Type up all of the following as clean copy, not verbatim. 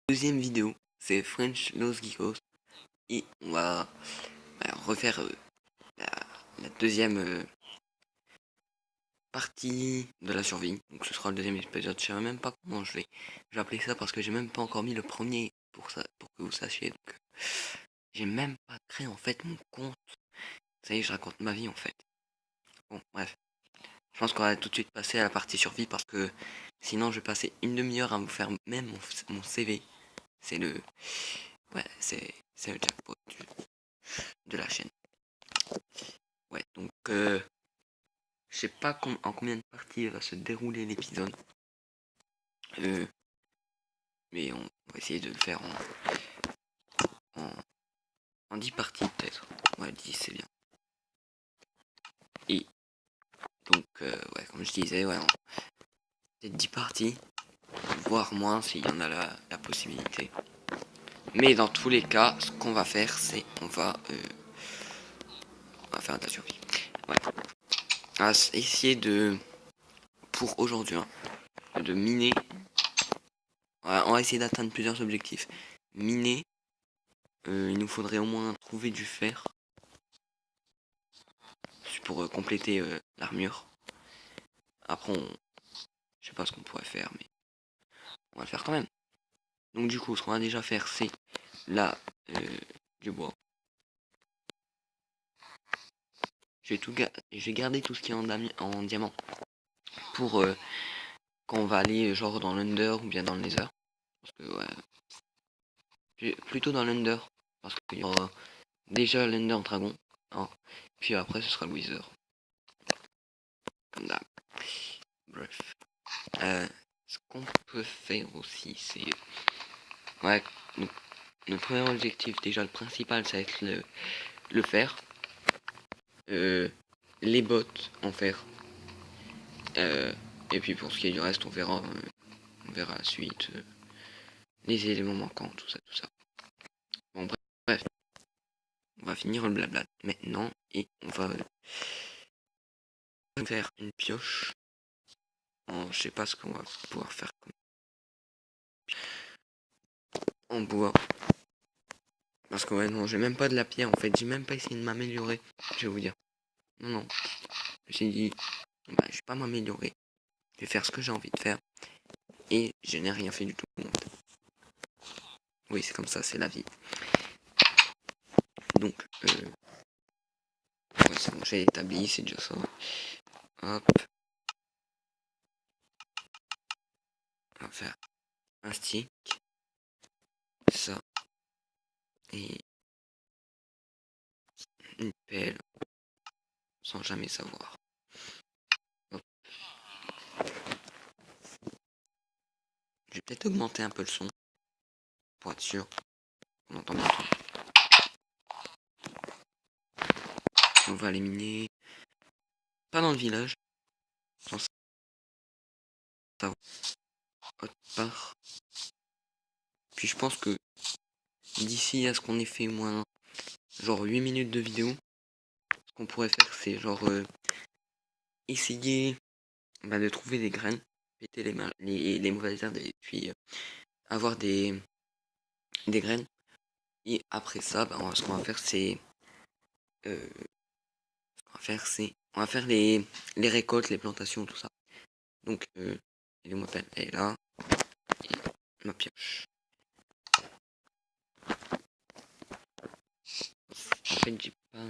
Deuxième vidéo, c'est French Los Geekos et on va refaire la, la deuxième partie de la survie. Donc ce sera le deuxième épisode. Je sais même pas comment je vais appeler ça parce que j'ai même pas encore mis le premier pour ça, pour que vous sachiez. Donc j'ai même pas créé en fait mon compte. Ça y est, je raconte ma vie en fait. Bon, bref. Je pense qu'on va tout de suite passer à la partie survie parce que sinon je vais passer une demi-heure à vous faire même mon CV. C'est le c'est le jackpot de la chaîne. Ouais, donc je sais pas en combien de parties va se dérouler l'épisode. Mais on va essayer de le faire en 10 parties peut-être. Ouais, 10 c'est bien. Et donc, ouais, comme je disais, ouais, peut-être 10 parties, voire moins s'il y en a la possibilité. Mais dans tous les cas, ce qu'on va faire, c'est on va faire de la survie. Ouais. On va essayer de, pour aujourd'hui, de miner. On va essayer d'atteindre plusieurs objectifs. Miner, il nous faudrait au moins trouver du fer pour compléter l'armure. Après, je sais pas ce qu'on pourrait faire, mais on va le faire quand même. Donc du coup, ce qu'on va déjà faire, c'est là du bois. Je vais garder tout ce qui est en diamant pour quand on va aller genre dans l'Under ou bien dans le Nether. Parce que ouais, plutôt dans l'Under parce qu'il y aura déjà l'Under Dragon. Hein, puis après, ce sera le Wither. Comme d'hab. Bref. Ce qu'on peut faire aussi, c'est ouais. Donc, notre premier objectif, déjà le principal, ça va être le fer. Les bottes en fer. Et puis pour ce qui est du reste, on verra la suite. Les éléments manquants, tout ça, tout ça. Bon, bref. On va finir le blabla maintenant. Et on va faire une pioche. Je sais pas ce qu'on va pouvoir faire comme en bois. Parce que ouais, non, j'ai même pas de la pierre en fait. J'ai même pas essayé de m'améliorer. Je vais vous dire. Non. J'ai dit, bah, je vais pas m'améliorer. Je vais faire ce que j'ai envie de faire. Et je n'ai rien fait du tout. Oui, c'est comme ça, c'est la vie. Donc, ouais, c'est bon, j'ai établi, c'est déjà ça. Hop. On va faire un stick. Ça. Et une pelle. Sans jamais savoir. Hop. Je vais peut-être augmenter un peu le son. Pour être sûr. On entend bien tout. On va éliminer. Pas dans le village. Sans savoir. Autre part. Puis je pense que d'ici à ce qu'on ait fait moins genre 8 minutes de vidéo, ce qu'on pourrait faire c'est genre essayer de trouver des graines, péter les mauvaises herbes et puis avoir des graines. Et après ça, ce qu'on va faire c'est on va faire les récoltes, les plantations, tout ça. Donc et ma pelle est là et ma pioche. En fait j'ai pas.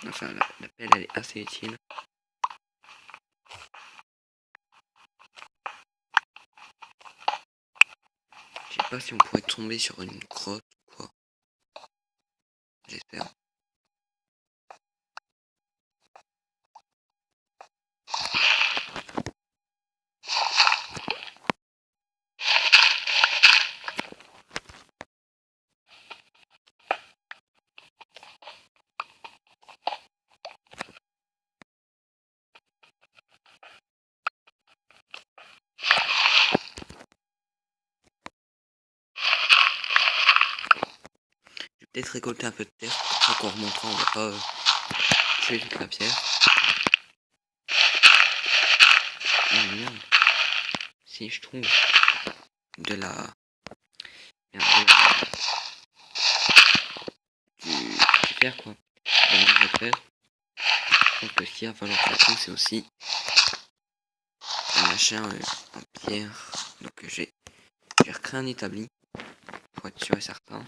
Enfin la pelle elle est assez utile. Je sais pas si on pourrait tomber sur une grotte ou quoi. J'espère. Je vais peut-être récolter un peu de terre. Pour qu'on remontera, on va pas tuer toute la pierre. Oh merde. Si je trouve de la... Merde, du fer quoi. De fer. Je pense que ce qu'il va falloir faire, c'est aussi un machin en pierre. Donc j'ai recréé un établi pour être sûr et certain.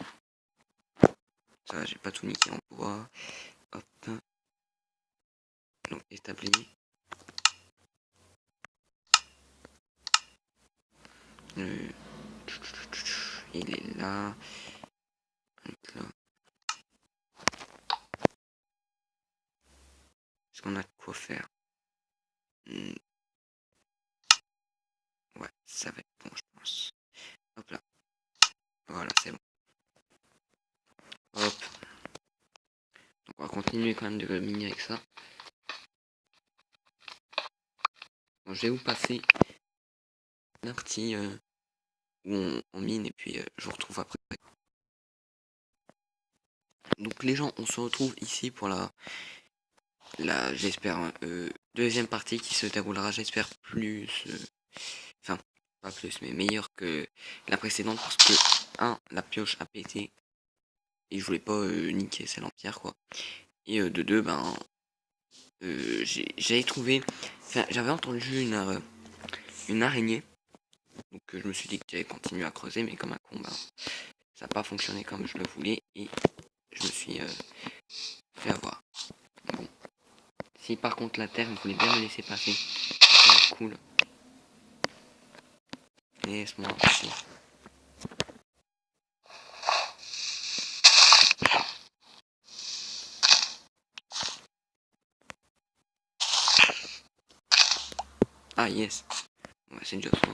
Ça, j'ai pas tout niqué en bois. Hop. Donc établi. Il est là. Donc là. Est-ce qu'on a de quoi faire? Ouais, ça va être bon, je pense. Hop là. Voilà, c'est bon. Hop. Donc on va continuer quand même de miner avec ça. Bon, je vais vous passer un petit où on mine et puis je vous retrouve après. Donc les gens, on se retrouve ici pour la j'espère, deuxième partie qui se déroulera, j'espère, plus... Enfin, pas plus, mais meilleur que la précédente parce que, la pioche a pété et je voulais pas niquer celle en pierre, quoi. Et de deux, ben, j'avais trouvé... Enfin, j'avais entendu une araignée, donc je me suis dit que j'allais continuer à creuser, mais comme un con, ben, ça n'a pas fonctionné comme je le voulais et je me suis fait avoir. Bon. Si par contre la terre, vous voulez bien me laisser passer, c'est cool. Laisse-moi passer. Ah yes. Ouais, c'est déjà ça.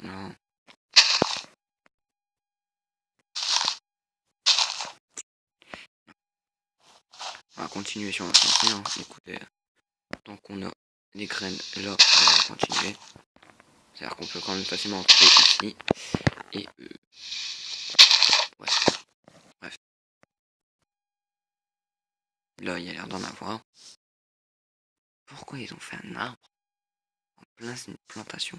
Non. On va continuer sur notre lancée, hein. Écoutez, tant qu'on a les graines là, on va continuer. C'est-à-dire qu'on peut quand même facilement en trouver ici. Et ouais. Bref. Là, il y a l'air d'en avoir. Pourquoi ils ont fait un arbre en plein une plantation?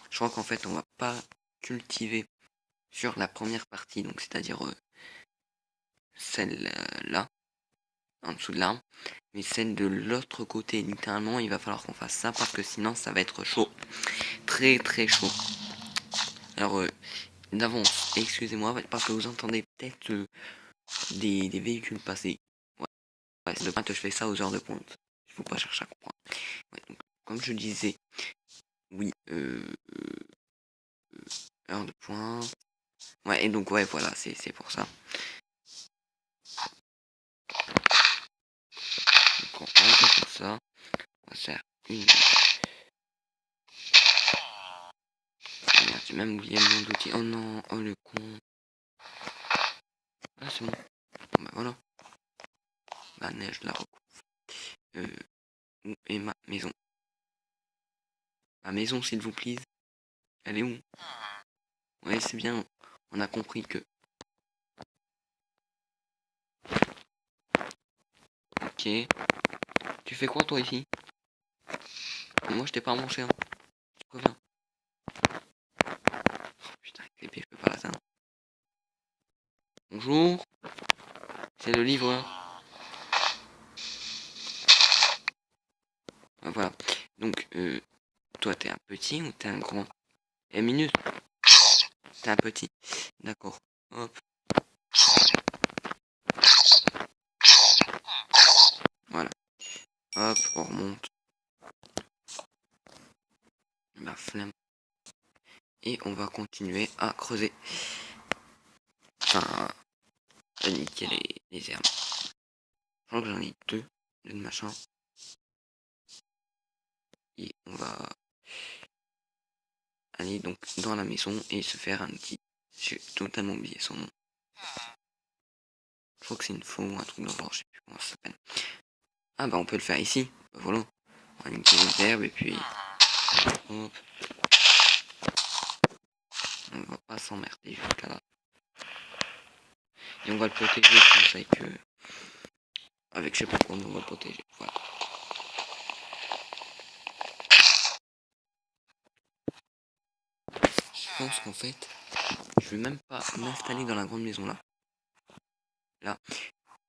Je crois qu'en fait, on va pas cultiver sur la première partie, donc c'est-à-dire celle-là, en dessous de l'arbre. Mais celle de l'autre côté, littéralement, il va falloir qu'on fasse ça parce que sinon, ça va être chaud. Très très chaud. Alors, d'avance, excusez-moi, parce que vous entendez peut-être des véhicules passer. Ouais, c'est de pointe, je fais ça aux heures de pointe. Il faut pas chercher à comprendre. Ouais, donc, comme je disais, oui, heure de pointe. Ouais, et donc, ouais, voilà, c'est pour ça. Donc, on va faire ça. On va faire une... Merde, j'ai même oublié le nom d'outil. Oh non, oh le con. Ah, c'est bon. Bon, bah voilà. La neige la recouvre. Où est ma maison? Ma maison, s'il vous plaît. Elle est où? Ouais, c'est bien. On a compris que... Ok. Tu fais quoi, toi, ici? Moi, je t'ai pas mangé, hein. Tu préviens. Oh, putain, avec l'épée, je peux pas l'atteindre. Bonjour. C'est le livreur. Ah, voilà. Donc, toi, t'es un petit ou t'es un grand? Eh, minute. T'es un petit. D'accord. Hop. Voilà. Hop, on remonte. Ma flemme. Et on va continuer à creuser. Enfin, à niquer les herbes. Je crois que j'en ai deux de machin. Et on va aller donc dans la maison et se faire un petit... J'ai totalement oublié son nom. Je crois que c'est une faux ou un truc dans le genre, je sais plus comment ça s'appelle. Ah bah on peut le faire ici. Bah, voilà. On va niquer les herbes et puis... Hop. On va pas s'emmerder jusqu'à là. Et on va le protéger, je pense, avec je sais pas quoi, mais on va le protéger. Voilà. Je pense qu'en fait, je vais même pas m'installer dans la grande maison là. Là,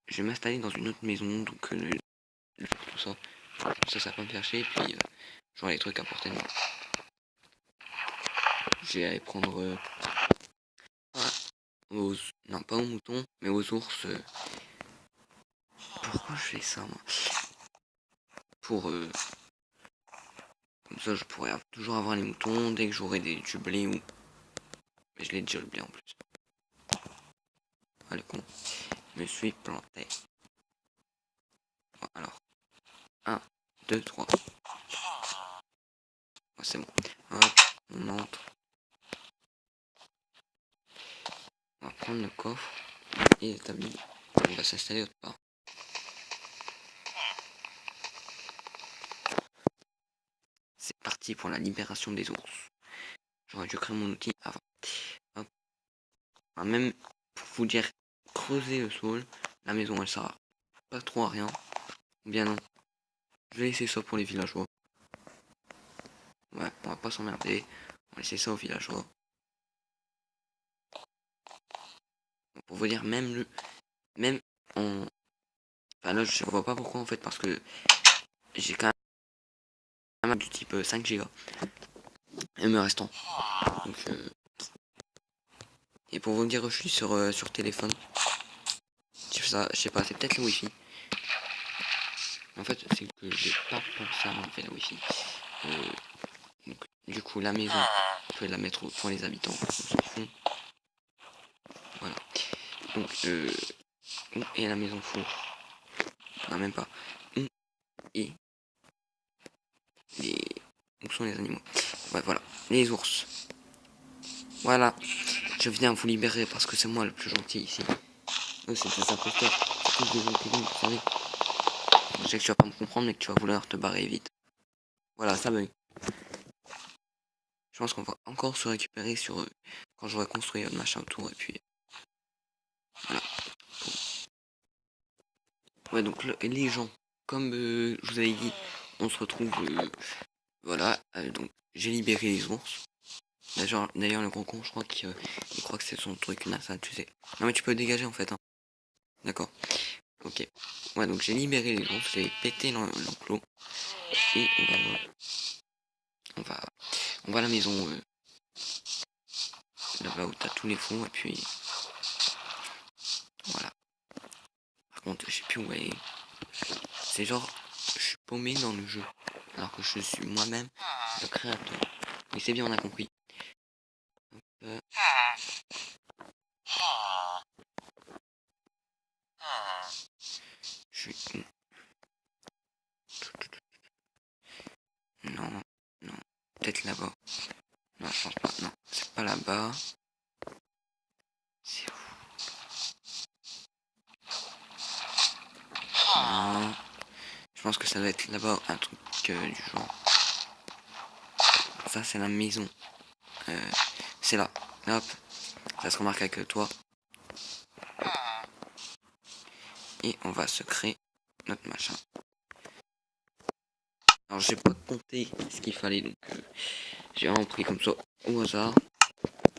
je vais m'installer dans une autre maison, donc tout ça. Ça va pas me faire chier, puis j'aurai les trucs à portée de moi. Je vais aller prendre non pas aux moutons, mais aux ours. Pourquoi je fais ça moi? Pour comme ça je pourrais toujours avoir les moutons dès que j'aurai du blé ou. Mais je l'ai déjà le blé en plus. Ah le con. Je me suis planté. Bon, alors. 1, 2, 3. Oh, c'est bon. Hop, on entre. On va prendre le coffre. Il est établi. On va s'installer autre part. C'est parti pour la libération des ours. J'aurais dû créer mon outil avant. Hop. Ah, même pour vous dire, creuser le sol, la maison elle sert pas trop à rien. Bien non. Je vais laisser ça pour les villageois. Ouais, on va pas s'emmerder. On va laisser ça aux villageois. Pour vous dire, même en. Enfin là, je vois pas pourquoi en fait, parce que j'ai quand même du type 5 Go. Et me restant. Donc, et pour vous dire, je suis sur téléphone. Je sais pas, c'est peut-être le wifi. En fait, c'est que j'ai pas pensé à m'enlever le wifi. Donc, du coup, la maison, je vais la mettre pour les habitants. On s'en fout. Voilà. Donc, et la maison four. Non, même pas. Et les. Où sont les animaux? Ouais, voilà. Les ours. Voilà. Je viens vous libérer parce que c'est moi le plus gentil ici. Eux, c'est des imposteurs. C'est tous des intelligents, vous savez. Je sais que tu vas pas me comprendre, mais que tu vas vouloir te barrer vite. Voilà, ça bug. Je pense qu'on va encore se récupérer sur eux quand j'aurai construit le machin autour et puis. Voilà. Ouais, donc les gens, comme je vous avais dit, on se retrouve. Voilà, donc j'ai libéré les ours. D'ailleurs, le gros con, je crois qu'il croit que c'est son truc NASA, tu sais. Non, mais tu peux dégager en fait. Hein. D'accord. Ok. Ouais, donc j'ai libéré les ours, j'ai pété l'enclos. Et on va, on va à la maison là-bas où t'as tous les fonds. Et puis voilà. Par contre, je sais plus où aller. C'est genre, je suis paumé dans le jeu. Alors que je suis moi-même le créateur. Mais c'est bien, on a compris. Euh, je suis. Non, non. Peut-être là-bas. Non, je pense pas. Non, c'est pas là-bas. C'est où? Non. Je pense que ça doit être là-bas, un truc du genre. Ça, c'est la maison. C'est là. Hop. Ça se remarque avec toi. Et on va se créer notre machin. Alors, j'ai pas compté ce qu'il fallait, donc j'ai vraiment pris comme ça au hasard.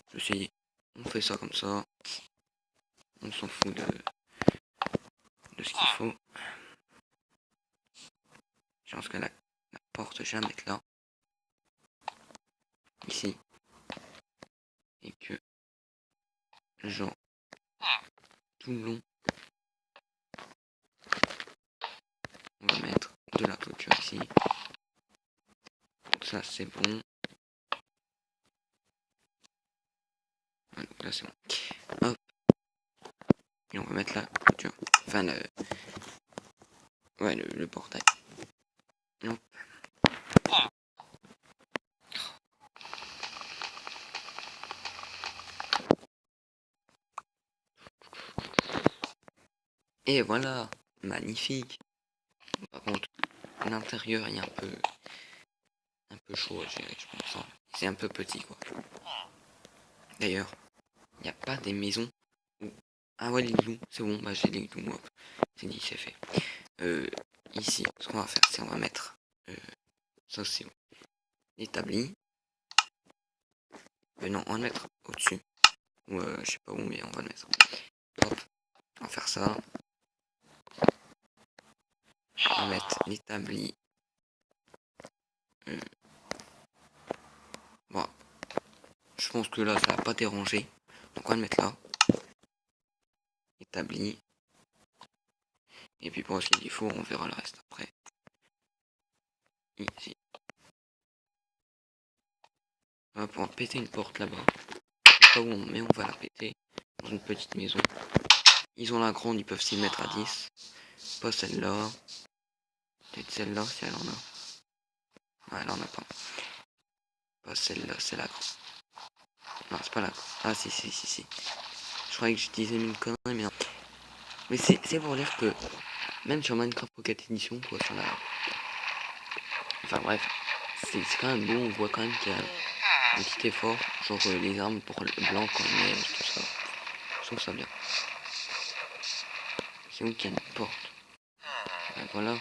Je me suis dit, on fait ça comme ça. On s'en fout de ce qu'il faut. Je pense que la porte, je vais la mettre là. Ici. Et que, genre, tout le long, on va mettre de la clôture ici. Donc ça, c'est bon. Ouais, donc là, c'est bon. Hop. Et on va mettre la clôture. Enfin, ouais, le portail. Hop. Et voilà. Magnifique. Par contre, l'intérieur est un peu chaud à gérer, je pense. Hein. C'est un peu petit, quoi. D'ailleurs, il n'y a pas des maisons où Ah ouais, l'igloo, c'est bon, bah j'ai l'igloo, hop. C'est dit, c'est fait. Ici, ce qu'on va faire, c'est on va mettre ça c'est établi. Non, on va le mettre au-dessus. Ou je sais pas où, mais on va le mettre. Hop, on va faire ça. On va mettre l'établi. Bon, je pense que là, ça va pas déranger. Donc on va le mettre là. Établi. Et puis pour ce qu'il faut, on verra le reste après. Ici. On va pouvoir péter une porte là-bas. Je sais pas où on met, on va la péter. Dans une petite maison. Ils ont la grande, ils peuvent s'y mettre à 10. Pas celle-là. Peut-être celle-là, si elle en a. Ouais, elle en a pas. Pas celle-là, c'est la grande. Non, c'est pas la grande. Ah, si. Je croyais que je disais une connerie, mais non. Mais c'est pour dire que, même sur Minecraft Pocket Edition, quoi, sur la... Enfin bref, c'est quand même beau, on voit quand même qu'il y a un petit effort, genre les armes pour le blanc quand il neige, tout ça. Je trouve ça bien. C'est où qu'il y a une porte. Ben voilà,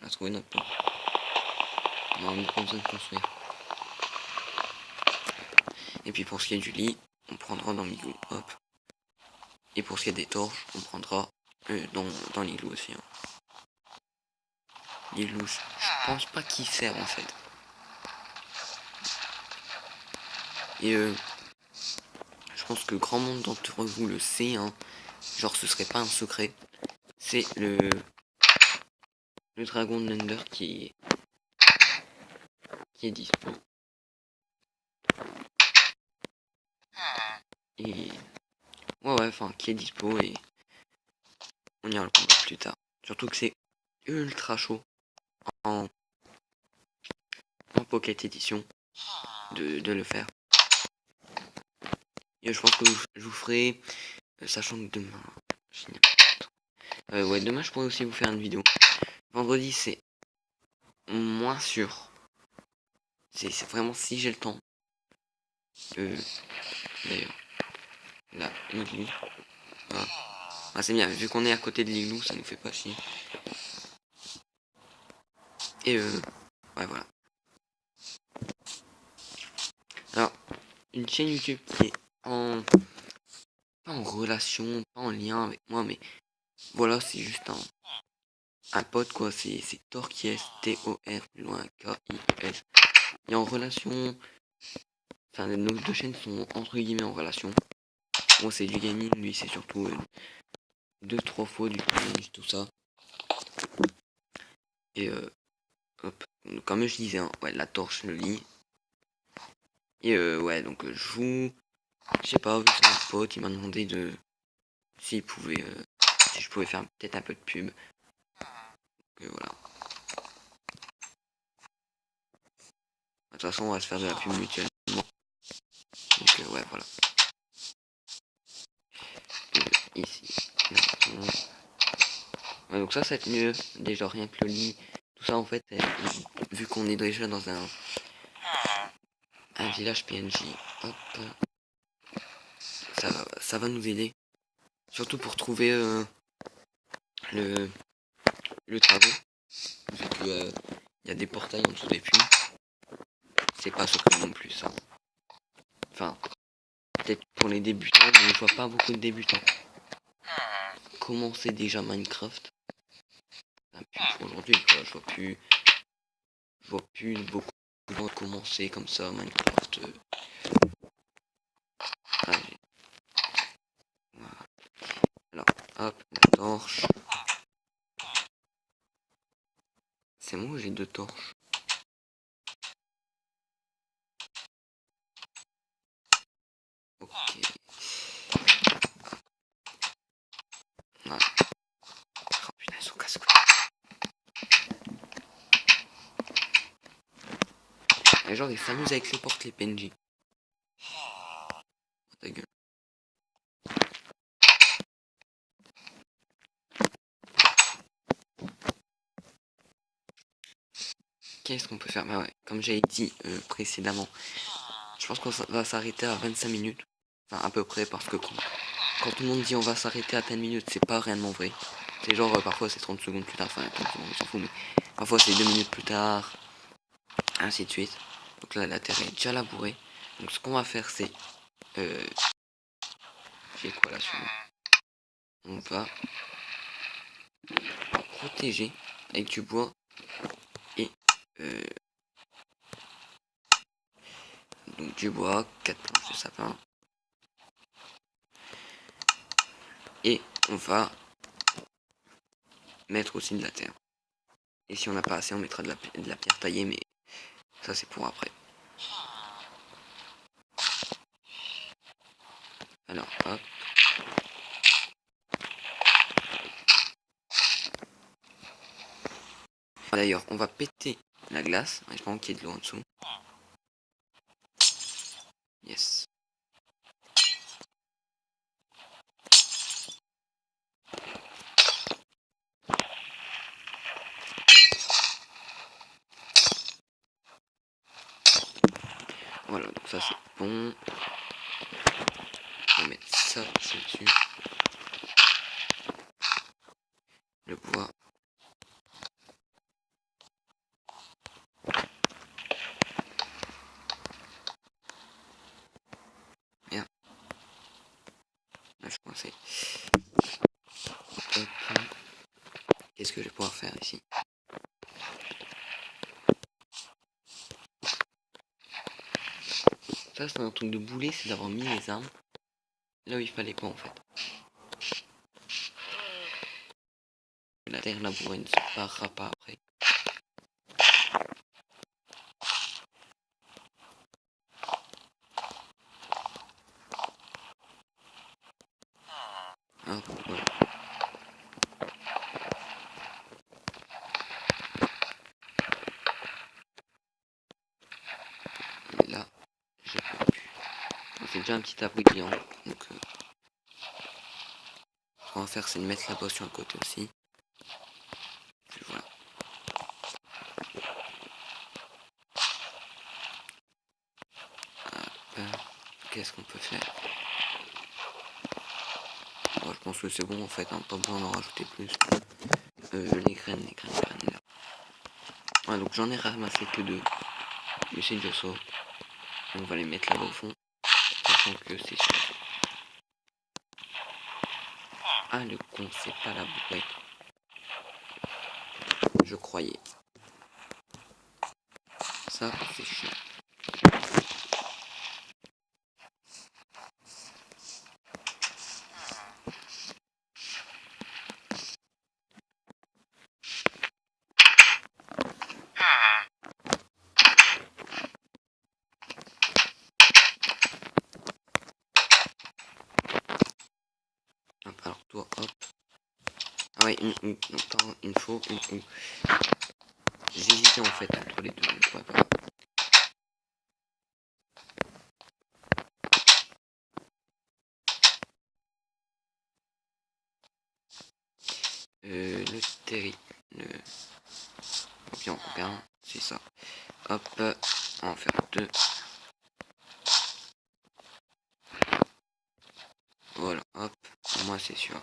on a trouvé notre porte. On a même pas besoin de construire. Et puis pour ce qui est du lit, on prendra dans l'igloo, hop. Et pour ce qui est des torches, on prendra dans l'igloo aussi. Hein. L'igloo, je pense pas qu'il sert en fait. Et je pense que grand monde d'entre vous le sait, hein. Genre ce serait pas un secret. C'est le dragon de l'Ender qui est dispo. Et ouais, enfin qui est dispo et on ira le combattre plus tard. Surtout que c'est ultra chaud en Pocket Edition de le faire. Et je pense que je vous ferai, sachant que demain, ouais, demain je pourrais aussi vous faire une vidéo. Vendredi c'est moins sûr. C'est vraiment si j'ai le temps. D'ailleurs, là, l'igloo. Voilà. Ah, c'est bien, vu qu'on est à côté de l'igloo, ça nous fait pas chier. Et ouais, voilà. Alors, une chaîne YouTube qui est pas en relation, pas en lien avec moi, mais voilà, c'est juste un pote, quoi. C'est Torkies, T-O-R, plus loin, K-I-S. Et en relation, enfin, nos deux chaînes sont entre guillemets en relation. Moi, c'est du gaming, lui, c'est surtout 2-3 fois du challenge, tout ça. Et hop, donc, comme je disais, hein, ouais, la torche, le lit. Et ouais, donc je joue. Je sais pas, vu que c'est un pote, il m'a demandé de s'il pouvait, si je pouvais faire peut-être un peu de pub. Donc voilà. De toute façon, on va se faire de la pub mutuellement. Donc ouais, voilà. Ici. Ouais, donc ça va être mieux. Déjà, rien que le lit. Tout ça, en fait, vu qu'on est déjà dans un village PNJ, hop, ça va nous aider. Surtout pour trouver le dragon. Vu que il y a des portails en dessous des puits. C'est pas secret non plus, ça. Enfin, peut-être pour les débutants, mais je vois pas beaucoup de débutants. Commencer déjà Minecraft. Pour aujourd'hui, quoi. Je vois plus beaucoup de gens commencer comme ça Minecraft. Allez. Voilà. Alors, hop, la torche. C'est moi ou j'ai deux torches? Ok. Voilà. Oh putain, ils sont casse-couilles. Et genre, ils s'amusent avec les portes, les PNJ. Oh, ta gueule. Qu'est-ce qu'on peut faire? Bah ouais, comme j'avais dit précédemment, je pense qu'on va s'arrêter à 25 minutes. Enfin, à peu près, parce que quand tout le monde dit on va s'arrêter à telle minute, c'est pas réellement vrai. C'est genre parfois c'est 30 secondes plus tard, enfin 30 secondes, on s'en fout, mais parfois c'est 2 minutes plus tard, ainsi de suite. Donc là la terre est déjà labourée. Donc ce qu'on va faire c'est... j'ai quoi là sur moi? On va protéger avec du bois et donc du bois, 4 planches de sapin. Et on va mettre aussi de la terre. Et si on n'a pas assez, on mettra de la pierre taillée, mais ça c'est pour après. Alors, hop. D'ailleurs, on va péter la glace, en espérant qu'il y ait de l'eau en dessous. Yes. Voilà, donc ça c'est bon. On va mettre ça dessus. Le bois. Merde. Là, je suis coincé. Qu'est-ce que je vais pouvoir faire ici? Ça c'est un truc de boulet, c'est d'avoir mis les armes là où il fallait pas en fait. La terre labourée ne se barrera pas après. Hop, voilà. Et là, je peux plus. C'est déjà un petit abri brillant, donc ce qu'on va faire c'est de mettre la bosse sur le côté aussi. Puis voilà. Qu'est-ce qu'on peut faire? Bon, je pense que c'est bon en fait, hein, pas besoin d'en rajouter plus. Les graines. Ouais, donc j'en ai ramassé que 2. Mais c'est déjà ça. On va les mettre là-bas au fond. Sachant que c'est sûr. Ah, le con, c'est pas la bourrée. Je croyais. Ça, c'est chiant. Hop, alors toi, hop. Ah ouais, il me faut une. J'hésitais en fait entre les deux. Ouais, pas grave. Le terri. Le. Bien, bien, c'est ça. Hop, on va en faire 2. Voilà, hop. Pour moi, c'est sûr.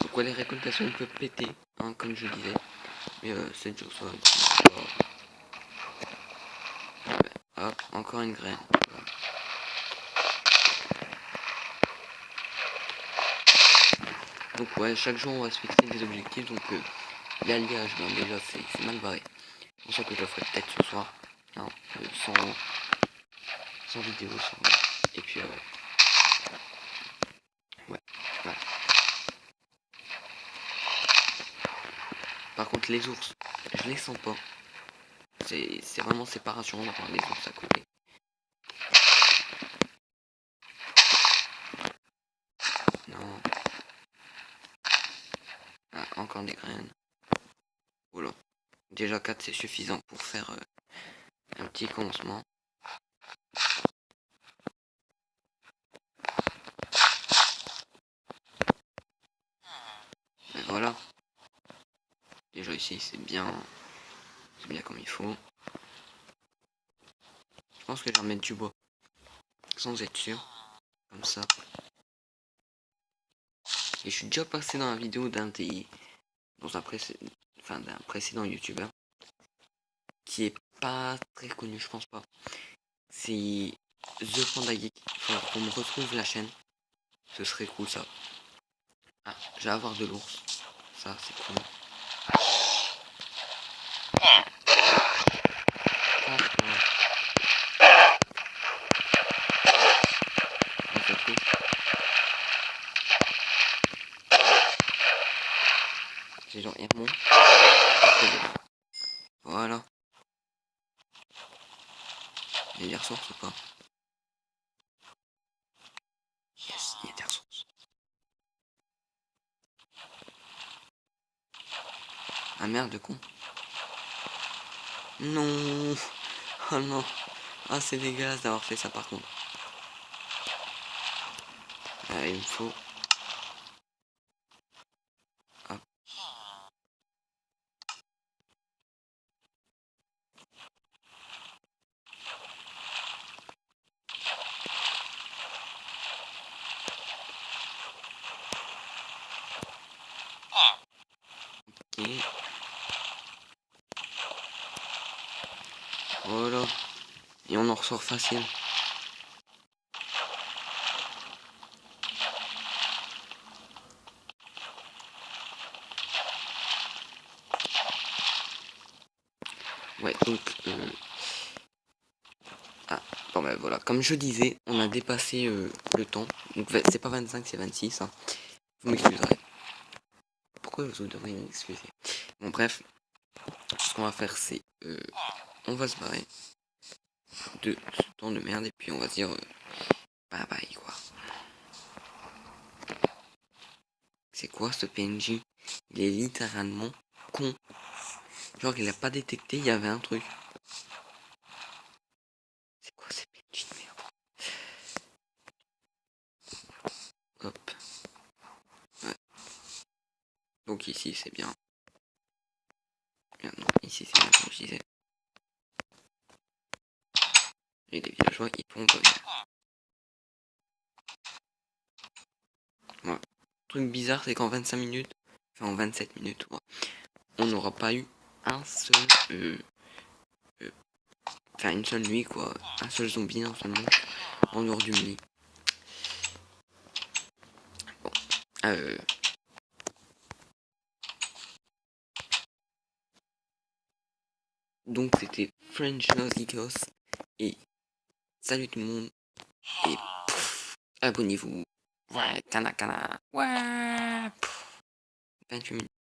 Donc, ouais, les récoltations peuvent péter, hein, comme je disais. Mais c'est déjà ça. Hop, encore une graine. Donc ouais, chaque jour on va se fixer des objectifs. Donc l'alliage, ben, déjà c'est mal barré. C'est pour ça que je le ferai peut-être ce soir. Hein, sans vidéo. Et puis ouais, voilà. Par contre les ours, je les sens pas. C'est vraiment séparation d'avoir les ours à côté. Non. Ah, encore des graines. Voilà. Déjà 4 c'est suffisant pour faire un petit commencement. Et voilà. Déjà ici c'est bien comme il faut. Je pense que je vais remettre du bois. Sans être sûr. Comme ça. Et je suis déjà passé dans la vidéo d'un précédent youtubeur qui est pas très connu, je pense pas. C'est The Panda Geek. Il faudrait qu'on me retrouve la chaîne. Ce serait cool ça. Ah, je vais avoir de l'ours. Ça, c'est cool. J'ai genre Hermon. Voilà. Il y a des ressources ou pas? Yes, il y a des ressources. Ah merde, de con. Non. Oh non. Ah, c'est dégueulasse d'avoir fait ça par contre. Il me faut... Hop. Ok. Voilà. Et on en ressort facile. Ouais, donc... Ah, bon ben voilà. Comme je disais, on a dépassé le temps. Donc c'est pas 25, c'est 26. Hein. Vous m'excuserez. Pourquoi vous devriez m'excuser? Bon bref. Ce qu'on va faire, c'est... on va se barrer de ce temps de merde. Et puis on va se dire... bye bye, quoi. C'est quoi ce PNJ? Il est littéralement con. Genre il a pas détecté, il y avait un truc. C'est quoi ces PNJ de merde? Hop. Ouais. Donc ici c'est bien. Bien non, ici c'est bien comme je disais. Et les villageois ils pourront pas venir. Voilà. Le truc bizarre c'est qu'en 25 minutes, enfin en 27 minutes, ouais, on n'aura pas eu un seul... Enfin une seule nuit quoi. Un seul zombie, un seul monstre. En dehors du nuit. Bon. Donc c'était French Nosy Ghost. Et salut tout le monde. Et abonnez-vous. Ouais, cana cana. Ouais. 28 minutes.